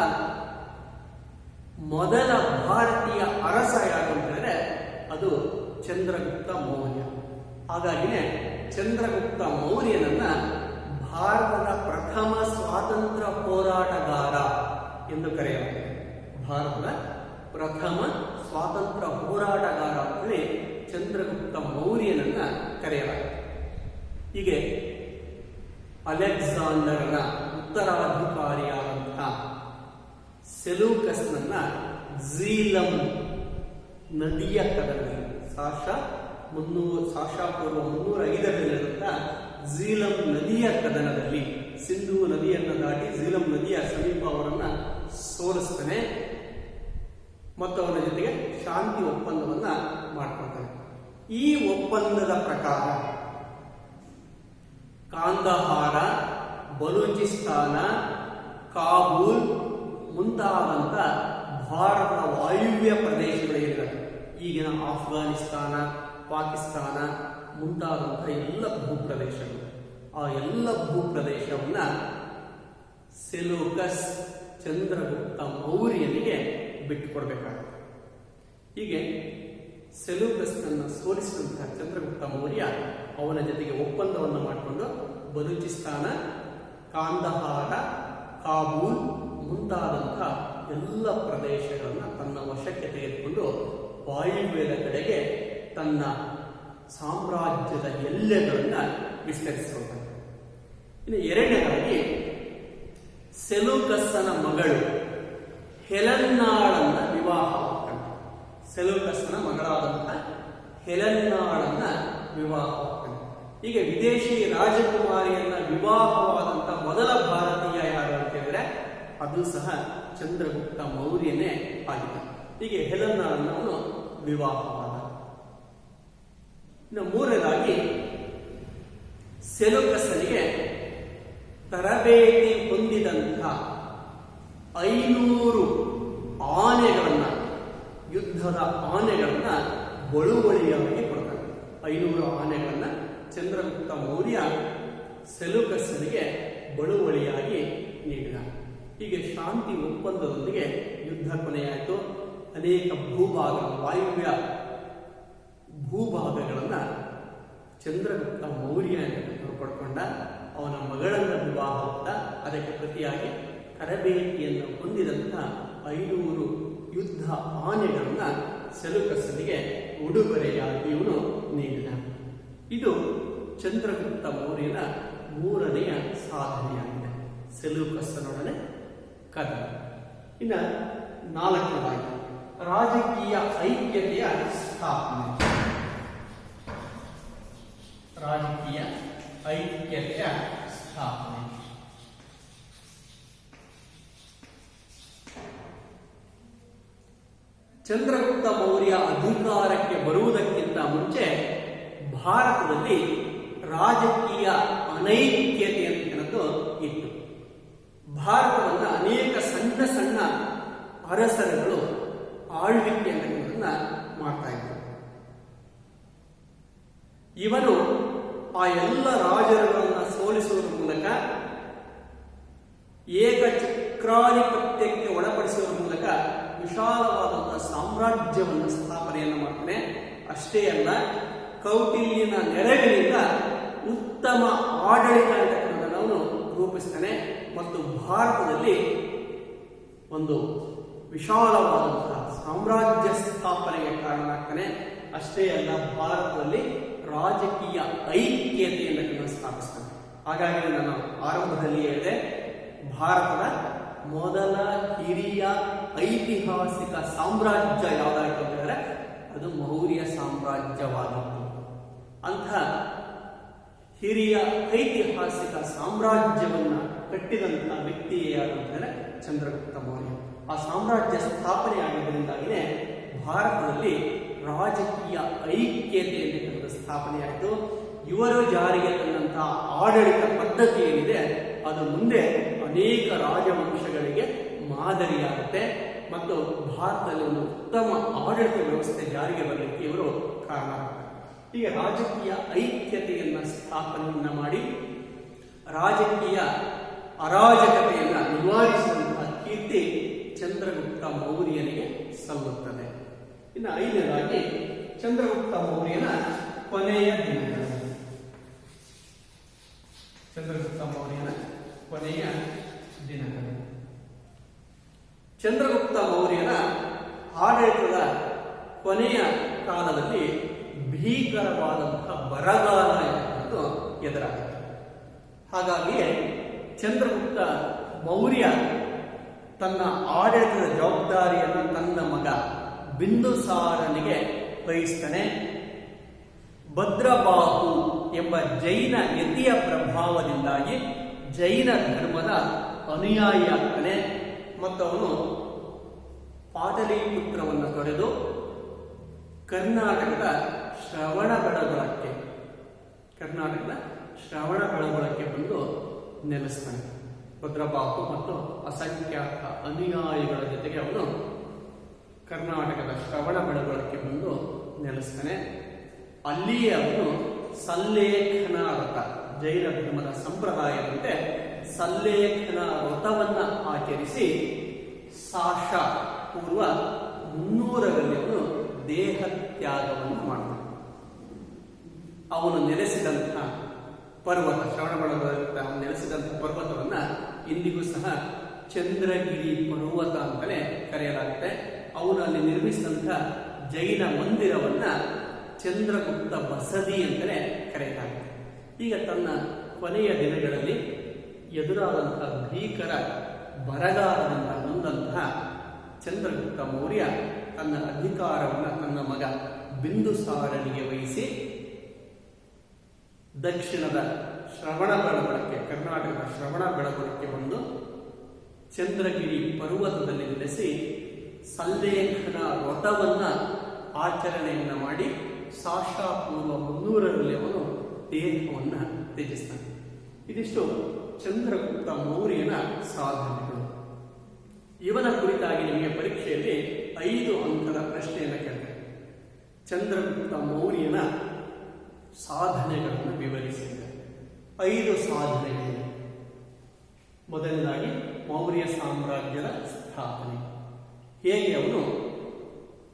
ಮೊದಲ ಭಾರತೀಯ ಅರಸ ಯಾರು ಅಂತ ಹೇಳಿದ್ರೆ ಅದು ಚಂದ್ರಗುಪ್ತ ಮೌರ್ಯ. ಹಾಗಾಗಿನೇ ಚಂದ್ರಗುಪ್ತ ಮೌರ್ಯನನ್ನ ಭಾರತದ ಪ್ರಥಮ ಸ್ವಾತಂತ್ರ್ಯ ಹೋರಾಟಗಾರ ಎಂದು ಕರೆಯಲಾಗಿದೆ. ಭಾರತದ ಪ್ರಥಮ ಸ್ವಾತಂತ್ರ್ಯ ಹೋರಾಟಗಾರ ಅಂತೇಳಿ ಚಂದ್ರಗುಪ್ತ ಮೌರ್ಯನನ್ನ ಕರೆಯಲಾಗುತ್ತೆ. ಹೀಗೆ ಅಲೆಕ್ಸಾಂಡರನ ಉತ್ತರಾಧಿಕಾರಿಯಾದಂತಹ ಸೆಲೂಕಸ್ನನ್ನ ಝೀಲಂ ನದಿಯ ಕದನದಲ್ಲಿ ಸಾಶಾಪೂರ್ವ 305ರಲ್ಲಿ ನಡೆದಂತಹ ಝೀಲಂ ನದಿಯ ಕದನದಲ್ಲಿ ಸಿಂಧೂ ನದಿಯನ್ನು ದಾಟಿ ಝೀಲಂ ನದಿಯ ಸಮೀಪ ಅವರನ್ನ ಸೋಲಿಸ್ತಾನೆ ಮತ್ತು ಅವರ ಜೊತೆಗೆ ಶಾಂತಿ ಒಪ್ಪಂದವನ್ನ ಮಾಡ್ಕೊಳ್ತಾನೆ. ಈ ಒಪ್ಪಂದದ ಪ್ರಕಾರ ಕಾಂದಹಾರ, ಬಲೂಚಿಸ್ತಾನ, ಕಾಬೂಲ್ ಮುಂತಾದಂಥ ಭಾರತದ ವಾಯುವ್ಯ ಪ್ರದೇಶಗಳೇನಿವೆ, ಈಗಿನ ಆಫ್ಘಾನಿಸ್ತಾನ, ಪಾಕಿಸ್ತಾನ ಮುಂತಾದಂಥ ಎಲ್ಲ ಭೂಪ್ರದೇಶಗಳು, ಆ ಎಲ್ಲ ಭೂಪ್ರದೇಶವನ್ನ ಸೆಲೂಕಸ್ ಚಂದ್ರಗುಪ್ತ ಮೌರ್ಯನಿಗೆ ಬಿಟ್ಟುಕೊಡ್ಬೇಕಾಗುತ್ತೆ. ಹೀಗೆ ಸೆಲೂಕಸ್ನನ್ನು ಸೋಲಿಸಿದಂತಹ ಚಂದ್ರಗುಪ್ತ ಮೌರ್ಯ ಅವನ ಜೊತೆಗೆ ಒಪ್ಪಂದವನ್ನು ಮಾಡಿಕೊಂಡು ಬಲೂಚಿಸ್ತಾನ, ಕಾಂದಹಾರ, ಕಾಬೂಲ್ ಮುಂತಾದಂಥ ಎಲ್ಲ ಪ್ರದೇಶಗಳನ್ನು ತನ್ನ ವಶಕ್ಕೆ ತೆಗೆದುಕೊಂಡು ವಾಯುವ್ಯದ ಕಡೆಗೆ ತನ್ನ ಸಾಮ್ರಾಜ್ಯದ ಎಲ್ಲೆಗಳನ್ನು ವಿಸ್ತರಿಸಿರುತ್ತಾನೆ. ಇನ್ನು ಎರಡನೇದಾಗಿ ಸೆಲೂಕಸ್ಸನ ಮಗಳು ಹೆಲೆನ್ನಾಳನ್ನ ವಿವಾಹವಾಗ್ತಾನೆ. ಸೆಲೂಕಸ್ನ ಮಗಳಾದಂಥ ಹೆಲೆನ್ನಾಳನ್ನ ವಿವಾಹವಾಗ್ತಾನೆ. ಹೀಗೆ ವಿದೇಶಿ ರಾಜಕುಮಾರಿಯನ್ನ ವಿವಾಹವಾದಂಥ ಮೊದಲ ಭಾರತೀಯ ಯಾರು ಅಂತ ಹೇಳಿದ್ರೆ ಅದು ಸಹ ಚಂದ್ರಗುಪ್ತ ಮೌರ್ಯನೇ ಆಗಿದೆ. ಹೀಗೆ ಹೆಲೆನ್ನಾಳನ್ನು ವಿವಾಹವಾದ. ಇನ್ನು ಮೂರನೇದಾಗಿ ಸೆಲೂಕಸ್ಸನಿಗೆ ತರಬೇತಿ ಹೊಂದಿದಂಥ 500 ಆನೆಗಳನ್ನ, ಯುದ್ಧದ ಆನೆಗಳನ್ನ ಬಳುವಳಿಯಾಗಿ ಕೊಡ್ತಾನೆ. 500 ಆನೆಗಳನ್ನ ಚಂದ್ರಗುಪ್ತ ಮೌರ್ಯ ಸೆಲೂಕಸ್ಸನಿಗೆ ಬಳುವಳಿಯಾಗಿ ನೀಡಿದ. ಹೀಗೆ ಶಾಂತಿ ಒಪ್ಪಂದದೊಂದಿಗೆ ಯುದ್ಧ ಕೊನೆಯಾಯಿತು. ಅನೇಕ ವಾಯುವ್ಯ ಭೂಭಾಗಗಳನ್ನು ಚಂದ್ರಗುಪ್ತ ಮೌರ್ಯ ಪಡ್ಕೊಂಡ. ಅವನ ಮಗಳನ್ನು ವಿವಾಹವಾದ. ಅದಕ್ಕೆ ಪ್ರತಿಯಾಗಿ ತರಬೇತಿಯನ್ನು ಹೊಂದಿದಂಥ 500 ಯುದ್ಧ ಆನೆಗಳನ್ನ ಸೆಲೂಕಸ್ಸನಿಗೆ ಉಡುಗೊರೆಯಾಗಿ ಇವನು ನೀಡಿದ. ಇದು ಚಂದ್ರಗುಪ್ತ ಮೌರ್ಯನ 3ನೆಯ ಸಾಧನೆಯಾಗಿದೆ, ಸೆಲೂಕಸ್ಸನೊಡನೆ ಕದನ. ಇನ್ನು 4ನೇದಾಗಿ ರಾಜಕೀಯ ಐಕ್ಯತೆಯ ಸ್ಥಾಪನೆ. ರಾಜಕೀಯ ಐಕ್ಯತೆಯ ಸ್ಥಾಪನೆ. ಚಂದ್ರಗುಪ್ತ ಮೌರ್ಯ ಅಧಿಕಾರಕ್ಕೆ ಬರುವುದಕ್ಕಿಂತ ಮುಂಚೆ ಭಾರತದಲ್ಲಿ ರಾಜಕೀಯ ಅನೈಕ್ಯತೆ ಅನ್ನೋದು ಇತ್ತು. ಭಾರತವನ್ನು ಅನೇಕ ಸಣ್ಣ ಸಣ್ಣ ಅರಸರುಗಳು ಆಳ್ವಿಕೆ ಅನ್ನೋದನ್ನ ಮಾಡ್ತಾ ಇದ್ರು. ಇವನು ಆ ಎಲ್ಲ ರಾಜರುಗಳನ್ನು ಸೋಲಿಸುವುದರ ಮೂಲಕ, ಏಕಚಕ್ರಾಧಿಪತ್ಯಕ್ಕೆ ಒಳಪಡಿಸುವುದರ ಮೂಲಕ ವಿಶಾಲವಾದಂತಹ ಸಾಮ್ರಾಜ್ಯವನ್ನು ಸ್ಥಾಪನೆಯನ್ನು ಮಾಡ್ತಾನೆ. ಅಷ್ಟೇ ಅಲ್ಲ, ಕೌಟಿಲ್ಯನ ನೆರವಿನಿಂದ ಉತ್ತಮ ಆಡಳಿತ ಅವನು ರೂಪಿಸ್ತಾನೆ ಮತ್ತು ಭಾರತದಲ್ಲಿ ಒಂದು ವಿಶಾಲವಾದಂತಹ ಸಾಮ್ರಾಜ್ಯ ಸ್ಥಾಪನೆಗೆ ಕಾರಣನಾಗ್ತಾನೆ. ಅಷ್ಟೇ ಅಲ್ಲ, ಭಾರತದಲ್ಲಿ ರಾಜಕೀಯ ಐಕ್ಯತೆಯನ್ನು ಸ್ಥಾಪಿಸ್ತಾನೆ. ಹಾಗಾಗಿ ನಾನು ಆರಂಭದಲ್ಲಿ ಹೇಳಿದೆ, ಭಾರತದ ಮೊದಲ ಹಿರಿಯ ಐತಿಹಾಸಿಕ ಸಾಮ್ರಾಜ್ಯ ಯಾವುದಾಯಿತು ಅಂತ ಹೇಳಿದ್ರೆ ಅದು ಮೌರ್ಯ ಸಾಮ್ರಾಜ್ಯವಾಗಿತ್ತು. ಅಂಥ ಹಿರಿಯ ಐತಿಹಾಸಿಕ ಸಾಮ್ರಾಜ್ಯವನ್ನ ಕಟ್ಟಿದಂತಹ ವ್ಯಕ್ತಿ ಯಾರು ಅಂತಂದ್ರೆ ಚಂದ್ರಗುಪ್ತ ಮೌರ್ಯ. ಆ ಸಾಮ್ರಾಜ್ಯ ಸ್ಥಾಪನೆ ಆಗಿದ್ದರಿಂದಾಗಿಯೇ ಭಾರತದಲ್ಲಿ ರಾಜಕೀಯ ಐಕ್ಯತೆ ಎನ್ನುವುದು ಸ್ಥಾಪನೆಯಾಯಿತು. ಇವರು ಜಾರಿಗೆ ತಂದಂತಹ ಆಡಳಿತ ಪದ್ಧತಿ ಏನಿದೆ ಅದು ಮುಂದೆ ಅನೇಕ ರಾಜವಂಶಗಳಿಗೆ ಮಾದರಿಯಾಗುತ್ತೆ ಮತ್ತು ಭಾರತದಲ್ಲಿ ಒಂದು ಉತ್ತಮ ಆಡಳಿತ ವ್ಯವಸ್ಥೆ ಜಾರಿಗೆ ಬರಲಿಕ್ಕೆ ಇವರು ಕಾರಣರಾಗ್ತಾರೆ. ಹೀಗೆ ರಾಜಕೀಯ ಐಕ್ಯತೆಯನ್ನ ಸ್ಥಾಪನೆಯನ್ನ ಮಾಡಿ ರಾಜಕೀಯ ಅರಾಜಕತೆಯನ್ನ ನಿವಾರಿಸುವಂತಹ ಕೀರ್ತಿ ಚಂದ್ರಗುಪ್ತ ಮೌರ್ಯನಿಗೆ ಸಲ್ಲುತ್ತದೆ. ಇನ್ನು 5ನೇದಾಗಿ ಚಂದ್ರಗುಪ್ತ ಮೌರ್ಯನ ಕೊನೆಯ ದಿನಗಳು. ಚಂದ್ರಗುಪ್ತ ಮೌರ್ಯನ ಕೊನೆಯ ದಿನಗಳು. ಚಂದ್ರಗುಪ್ತ ಮೌರ್ಯನ ಆಡಳಿತದ ಕೊನೆಯ ಕಾಲದಲ್ಲಿ ಭೀಕರವಾದಂತಹ ಬರಗಾಲ ಎನ್ನುವುದು ಎದುರಾಗುತ್ತೆ. ಹಾಗಾಗಿಯೇ ಚಂದ್ರಗುಪ್ತ ಮೌರ್ಯ ತನ್ನ ಆಡಳಿತದ ಜವಾಬ್ದಾರಿಯನ್ನು ತನ್ನ ಮಗ ಬಿಂದುಸಾರನಿಗೆ ವಹಿಸ್ತಾನೆ. ಭದ್ರಬಾಹು ಎಂಬ ಜೈನ ಯತಿಯ ಪ್ರಭಾವದಿಂದಾಗಿ ಜೈನ ಧರ್ಮದ ಅನುಯಾಯಿ ಆಗ್ತಾನೆ ಮತ್ತು ಅವನು ಪಾಟಲಿಪುತ್ರವನ್ನು ತೊರೆದು ಕರ್ನಾಟಕದ ಶ್ರವಣಬೆಳಗೊಳಕ್ಕೆ ಬಂದು ನೆಲೆಸ್ತಾನೆ. ಭದ್ರಬಾಹು ಮತ್ತು ಅಸಂಖ್ಯಾತ ಅನುಯಾಯಿಗಳ ಜೊತೆಗೆ ಅವನು ಕರ್ನಾಟಕದ ಶ್ರವಣಬೆಳಗೊಳಕ್ಕೆ ಬಂದು ನೆಲೆಸ್ತಾನೆ. ಅಲ್ಲಿಯೇ ಅವನು ಸಲ್ಲೇಖನ ವ್ರತ, ಜೈನ ಧರ್ಮದ ಸಂಪ್ರದಾಯದಂತೆ ಸಲ್ಲೇಖನ ವ್ರತವನ್ನ ಆಚರಿಸಿ ಸಾಶ ಪೂರ್ವ 300ರಲ್ಲಿ ಅವನು ದೇಹ ತ್ಯಾಗವನ್ನು ಮಾಡ್ತಾನೆ. ಅವನು ನೆಲೆಸಿದಂತಹ ಪರ್ವತ, ಶ್ರವಣಬೆಳಗೊಳದ ಅವನು ನೆಲೆಸಿದಂತಹ ಪರ್ವತವನ್ನ ಇಂದಿಗೂ ಸಹ ಚಂದ್ರಗಿರಿ ಪರ್ವತ ಅಂತಲೇ ಕರೆಯಲಾಗುತ್ತೆ. ಅವನು ಅಲ್ಲಿ ನಿರ್ಮಿಸಿದಂತಹ ಜೈನ ಮಂದಿರವನ್ನ ಚಂದ್ರಗುಪ್ತ ಬಸದಿ ಅಂತಲೇ ಕರೆಯಲಾಗುತ್ತೆ. ಈಗ ತನ್ನ ಕೊನೆಯ ದಿನಗಳಲ್ಲಿ ಎದುರಾದಂತಹ ಭೀಕರ ಬರಗಾಲದಿಂದ ನೊಂದಂತಹ ಚಂದ್ರಗುಪ್ತ ಮೌರ್ಯ ತನ್ನ ಅಧಿಕಾರವನ್ನು ತನ್ನ ಮಗ ಬಿಂದುಸಾರನಿಗೆ ವಹಿಸಿ ದಕ್ಷಿಣದ ಶ್ರವಣಬೆಳಗೊಳಕ್ಕೆ, ಕರ್ನಾಟಕದ ಶ್ರವಣಬೆಳಗೊಳಕ್ಕೆ ಬಂದು ಚಂದ್ರಗಿರಿ ಪರ್ವತದಲ್ಲಿ ನೆಲೆಸಿ ಸಲ್ಲೇಖನ ವ್ರತವನ್ನ ಆಚರಣೆಯನ್ನ ಮಾಡಿ ಸಾಶಾ ಪೂರ್ವ 300ರಲ್ಲಿ ಅವನು ದೇಹವನ್ನು ತ್ಯಜಿಸ್ತಾನೆ. ಇದಿಷ್ಟು ಚಂದ್ರಗುಪ್ತ ಮೌರ್ಯನ ಸಾಧನೆಗಳು. ಇವನ ಕುರಿತಾಗಿ ನಿಮಗೆ ಪರೀಕ್ಷೆಯಲ್ಲಿ 5 ಅಂಕದ ಪ್ರಶ್ನೆಯನ್ನು ಕೇಳ್ತಾರೆ. ಚಂದ್ರಗುಪ್ತ ಮೌರ್ಯನ ಸಾಧನೆಗಳನ್ನು ವಿವರಿಸಿದೆ. 5 ಸಾಧನೆಗಳಿವೆ. ಮೊದಲನೇದಾಗಿ ಮೌರ್ಯ ಸಾಮ್ರಾಜ್ಯದ ಸ್ಥಾಪನೆ. ಹೇಗೆ ಅವನು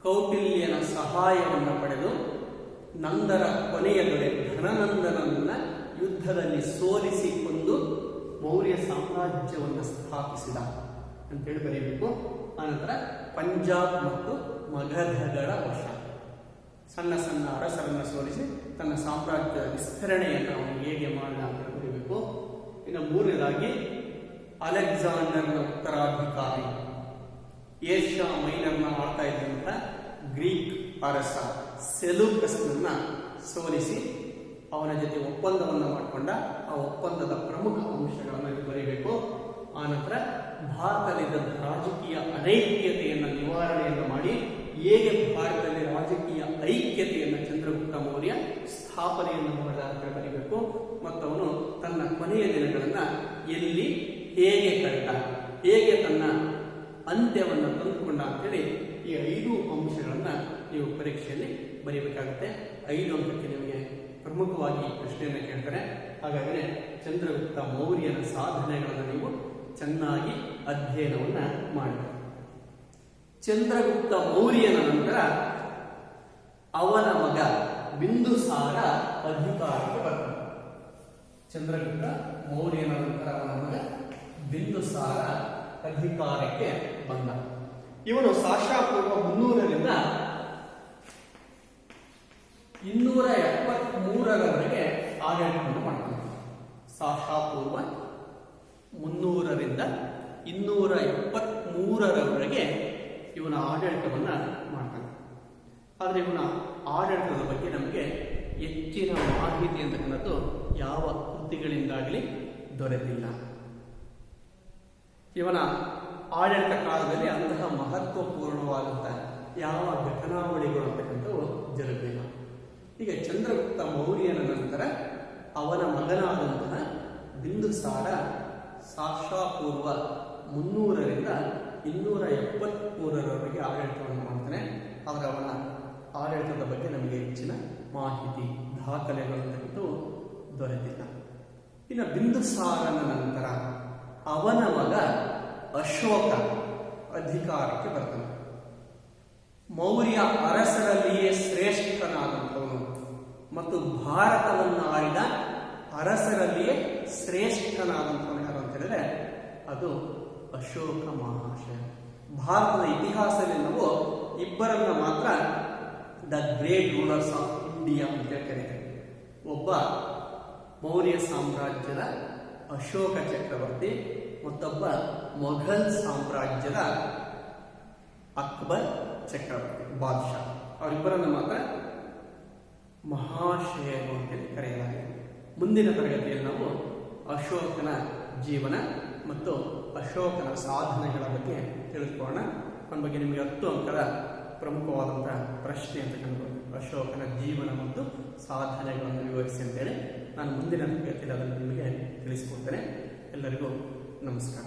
ಕೌಟಿಲ್ಯನ ಸಹಾಯವನ್ನು ಪಡೆದು ನಂದರ ಕೊನೆಯ ದೊರೆ ಧನನಂದನನ್ನ ಯುದ್ಧದಲ್ಲಿ ಸೋಲಿಸಿ ಕೊಂದು ಮೌರ್ಯ ಸಾಮ್ರಾಜ್ಯವನ್ನು ಸ್ಥಾಪಿಸಿದ ಅಂತೇಳಿ ಬರೀಬೇಕು. ಆನಂತರ ಪಂಜಾಬ್ ಮತ್ತು ಮಗಧಗಳ ವಶ, ಸಣ್ಣ ಸಣ್ಣ ಅರಸರನ್ನು ಸೋಲಿಸಿ ತನ್ನ ಸಾಮ್ರಾಜ್ಯದ ವಿಸ್ತರಣೆಯನ್ನು ಅವನು ಹೇಗೆ ಮಾಡಿದ ಅಂತ ಬರೀಬೇಕು. ಇನ್ನು 3ನೇದಾಗಿ ಅಲೆಕ್ಸಾಂಡರ್ನ ಉತ್ತರಾಧಿಕಾರಿ, ಏಷ್ಯಾ ಮೈನರ್ನ ಆಳ್ತಾ ಇದ್ದಂಥ ಗ್ರೀಕ್ ಅರಸ ಸೆಲೂಕಸ್ನನ್ನ ಸೋಲಿಸಿ ಅವನ ಜೊತೆ ಒಪ್ಪಂದವನ್ನು ಮಾಡಿಕೊಂಡ. ಆ ಒಪ್ಪಂದದ ಪ್ರಮುಖ ಅಂಶಗಳನ್ನು ಬರೀಬೇಕು. ಆನಂತರ ಭಾರತದಲ್ಲಿದ್ದ ರಾಜಕೀಯ ಅನೈಕ್ಯತೆಯನ್ನು ನಿವಾರಣೆಯನ್ನು ಮಾಡಿ ಹೇಗೆ ಭಾರತದಲ್ಲಿ ರಾಜಕೀಯ ಐಕ್ಯತೆಯನ್ನು ಚಂದ್ರಗುಪ್ತ ಮೌರ್ಯ ಸ್ಥಾಪನೆಯನ್ನು ಮಾಡಿದ ಅಂತ ಬರೀಬೇಕು. ಮತ್ತು ಅವನು ತನ್ನ ಕೊನೆಯ ದಿನಗಳನ್ನ ಎಲ್ಲಿ ಹೇಗೆ ಕಳೆದ, ಹೇಗೆ ತನ್ನ ಅಂತ್ಯವನ್ನು ತಂದುಕೊಂಡ ಅಂತೇಳಿ ಈ 5 ಅಂಶಗಳನ್ನ ನೀವು ಪರೀಕ್ಷೆಯಲ್ಲಿ ಬರೀಬೇಕಾಗುತ್ತೆ. 5 ಅಂಕಕ್ಕೆ ನಿಮಗೆ ಪ್ರಮುಖವಾಗಿ ಪ್ರಶ್ನೆಯನ್ನು ಕೇಳ್ತಾರೆ. ಹಾಗಾದರೆ ಚಂದ್ರಗುಪ್ತ ಮೌರ್ಯನ ಸಾಧನೆಗಳನ್ನು ನೀವು ಚೆನ್ನಾಗಿ ಅಧ್ಯಯನವನ್ನ ಮಾಡಿ. ಚಂದ್ರಗುಪ್ತ ಮೌರ್ಯನ ನಂತರ ಅವನ ಮಗ ಬಿಂದುಸಾರ ಅಧಿಕಾರಕ್ಕೆ ಬರ್ತಾನೆ. ಚಂದ್ರಗುಪ್ತ ಮೌರ್ಯನ ನಂತರ ಅವನ ಮಗ ಬಿಂದುಸಾರ ಅಧಿಕಾರಕ್ಕೆ ಬಂದ. ಇವನು ಸಾಶಾ ಪೂರ್ವ 300ರಿಂದ 273ರವರೆಗೆ ಆಡಳಿತವನ್ನು ಮಾಡ್ತಾನೆ. ಸಾಶಾ ಪೂರ್ವ 300ರಿಂದ 273ರವರೆಗೆ ಇವನ ಆಡಳಿತವನ್ನ ಮಾಡ್ತಾನೆ. ಆದರೆ ಇವನ ಆಡಳಿತದ ಬಗ್ಗೆ ನಮಗೆ ಹೆಚ್ಚಿನ ಮಾಹಿತಿ ಅಂತಕ್ಕಂಥದ್ದು ಯಾವ ಕೃತಿಗಳಿಂದಾಗಲಿ ದೊರೆತಿಲ್ಲ. ಇವನ ಆಡಳಿತ ಕಾಲದಲ್ಲಿ ಅಂತಹ ಮಹತ್ವಪೂರ್ಣವಾದಂತಹ ಯಾವ ಘಟನಾವಳಿಗಳು ಅಂತಕ್ಕಂಥವು ಜರುಗಲಿಲ್ಲ. ಈಗ ಚಂದ್ರಗುಪ್ತ ಮೌರ್ಯನ ನಂತರ ಅವನ ಮಗನಾದಂತಹ ಬಿಂದುಸಾರ ಸಾಶಾ ಪೂರ್ವ 300ರಿಂದ 273ರವರೆಗೆ ಆಡಳಿತವನ್ನು ಮಾಡ್ತಾನೆ. ಆದರೆ ಅವನ ಆಡಳಿತದ ಬಗ್ಗೆ ನಮಗೆ ಹೆಚ್ಚಿನ ಮಾಹಿತಿ, ದಾಖಲೆಗಳು ಅಂತಕ್ಕಂಥವು ದೊರೆತಿಲ್ಲ. ಇನ್ನು ಬಿಂದುಸಾರನ ನಂತರ ಅವನ ಮಗ ಅಶೋಕ ಅಧಿಕಾರಕ್ಕೆ ಬರ್ತಾನೆ. ಮೌರ್ಯ ಅರಸರಲ್ಲಿಯೇ ಶ್ರೇಷ್ಠನಾದಂಥವನು ಮತ್ತು ಭಾರತವನ್ನು ಆಳಿದ ಅರಸರಲ್ಲಿಯೇ ಶ್ರೇಷ್ಠನಾದಂಥವನು ಯಾರು ಅಂತ ಹೇಳಿದ್ರೆ ಅದು ಅಶೋಕ ಮಹಾಶಯ. ಭಾರತದ ಇತಿಹಾಸದಲ್ಲಿ ನಾವು ಇಬ್ಬರನ್ನ ಮಾತ್ರ the great rulers of India ಅಂತ ಕರೀತಾರೆ. ಒಬ್ಬ ಮೌರ್ಯ ಸಾಮ್ರಾಜ್ಯದ ಅಶೋಕ ಚಕ್ರವರ್ತಿ, ಮತ್ತೊಬ್ಬ ಮೊಘಲ್ ಸಾಮ್ರಾಜ್ಯದ ಅಕ್ಬರ್ ಚಕ್ರವರ್ತಿ ಬಾದ್ಶಾ. ಅವರಿಬ್ಬರನ್ನು ಮಾತ್ರ ಮಹಾಶಯರು ಅಂತೇಳಿ ಕರೆಯಲಾಗಿದೆ. ಮುಂದಿನ ತರಗತಿಯಲ್ಲಿ ನಾವು ಅಶೋಕನ ಜೀವನ ಮತ್ತು ಅಶೋಕನ ಸಾಧನೆಗಳ ಬಗ್ಗೆ ತಿಳಿದುಕೊಳ್ಳೋಣ. ಅವನ ಬಗ್ಗೆ ನಿಮಗೆ 10 ಅಂಕದ ಪ್ರಮುಖವಾದಂತಹ ಪ್ರಶ್ನೆ ಅಂತ ಕಂಡುಕೊಳ್ಳಿ. ಅಶೋಕನ ಜೀವನ ಮತ್ತು ಸಾಧನೆಗಳನ್ನು ವಿವರಿಸಿ ಅಂತೇಳಿ ನಾನು ಮುಂದಿನ ತರಗತಿಯಲ್ಲಿ ಅದನ್ನು ನಿಮಗೆ ತಿಳಿಸಿಕೊಡ್ತೇನೆ. ಎಲ್ಲರಿಗೂ ನಮಸ್ಕಾರ.